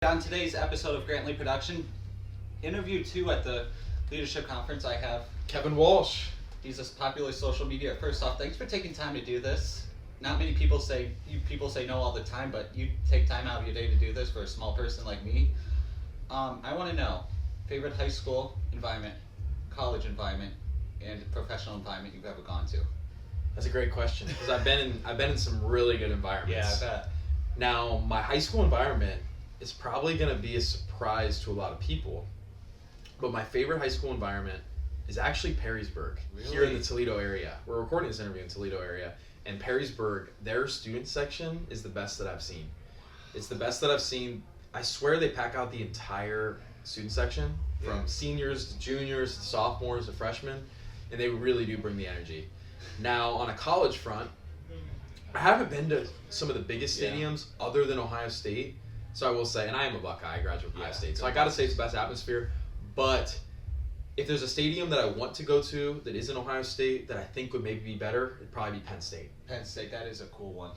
On today's episode of Grantley Production, interview 2 at the leadership conference, I have Kevin Walsh. He's a popular social media. First off, thanks for taking time to do this. Not many people say no all the time, but you take time out of your day to do this for a small person like me. I want to know favorite high school environment, college environment, and professional environment you've ever gone to. That's a great question because I've been in some really good environments. Yeah, I bet. Now, my high school environment is probably going to be a surprise to a lot of people, but my favorite high school environment is actually Perrysburg, here in the Toledo area. We're recording this interview in Toledo area, and Perrysburg, their student section is the best that I've seen. It's the best that I've seen. I swear they pack out the entire student section, from seniors to juniors to sophomores to freshmen, and they really do bring the energy. Now, on a college front, I haven't been to some of the biggest stadiums other than Ohio State. So I will say, and I am a Buckeye, I graduated from Ohio State, so I got to say it's the best atmosphere. But if there's a stadium that I want to go to that isn't Ohio State that I think would maybe be better, it'd probably be Penn State. Penn State, that is a cool one.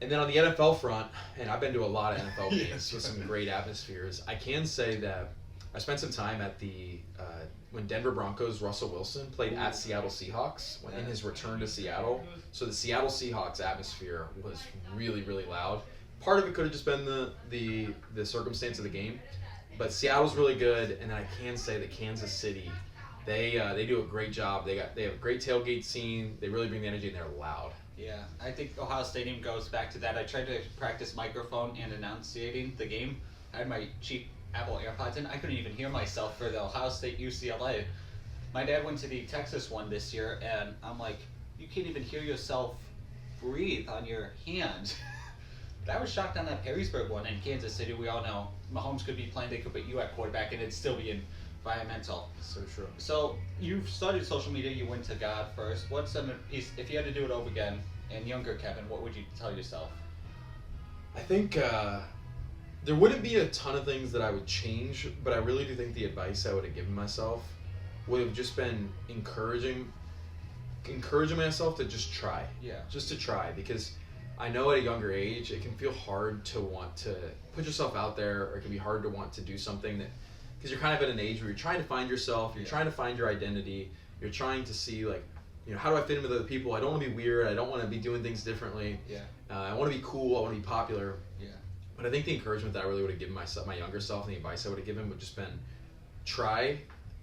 And then on the NFL front, and I've been to a lot of NFL games with some great atmospheres, I can say that I spent some time at the when Denver Broncos' Russell Wilson played at Seattle Seahawks in his return to Seattle. So the Seattle Seahawks atmosphere was really, really loud. Part of it could have just been the circumstance of the game, but Seattle's really good, and I can say that Kansas City, they do a great job. They have a great tailgate scene. They really bring the energy, and they're loud. Yeah, I think Ohio Stadium goes back to that. I tried to practice microphone and enunciating the game. I had my cheap Apple AirPods in. I couldn't even hear myself for the Ohio State UCLA. My dad went to the Texas one this year, and I'm like, you can't even hear yourself breathe on your hand. But I was shocked on that Perrysburg one in Kansas City. We all know Mahomes could be playing, they could put you at quarterback, and it'd still be environmental. So true. So you've started social media. You went to God first. What's if you had to do it over again, and younger Kevin, what would you tell yourself? I think there wouldn't be a ton of things that I would change, but I really do think the advice I would have given myself would have just been encouraging myself to just try. Yeah. Just to try, because I know at a younger age it can feel hard to want to put yourself out there, or it can be hard to want to do something that, because you're kind of at an age where you're trying to find yourself, you're trying to find your identity, you're trying to see, like, you know, how do I fit in with other people? I don't want to be weird. I don't want to be doing things differently. Yeah. I want to be cool. I want to be popular. Yeah. But I think the encouragement that I really would have given myself, my younger self, and the advice I would have given would just been try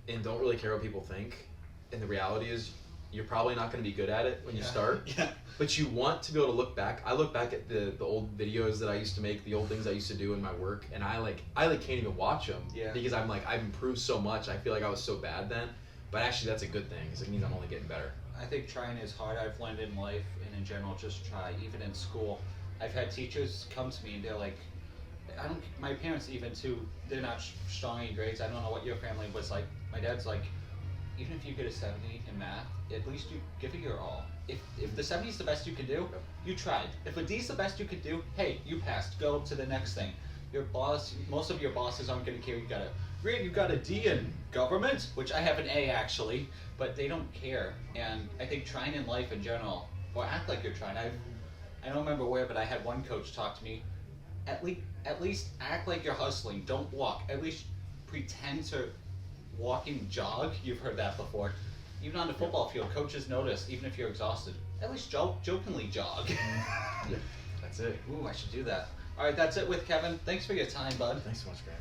and don't really care what people think. And the reality is, you're probably not going to be good at it when you start. Yeah. But you want to be able to look back. I look back at the old videos that I used to make, the old things I used to do in my work, and I can't even watch them because I'm like, I've improved so much. I feel like I was so bad then, but actually that's a good thing because it means I'm only getting better. I think trying is hard. I've learned in life and in general, just try. Even in school, I've had teachers come to me and they're like, my parents even too, they're not strong in grades. I don't know what your family was like. My dad's like, even if you get a 70 in math, at least you give it your all. If the 70 is the best you can do, you tried. If a D is the best you could do, hey, you passed. Go to the next thing. Your boss, most of your bosses aren't going to care. You got a D in government, which I have an A actually, but they don't care. And I think trying in life in general, or act like you're trying. I don't remember where, but I had one coach talk to me. At least act like you're hustling. Don't walk. At least pretend to walking jog. You've heard that before. Even on the football field, coaches notice, even if you're exhausted, at least jokingly jog. That's it. Ooh, I should do that. All right, that's it with Kevin. Thanks for your time, bud. Thanks so much, Grant.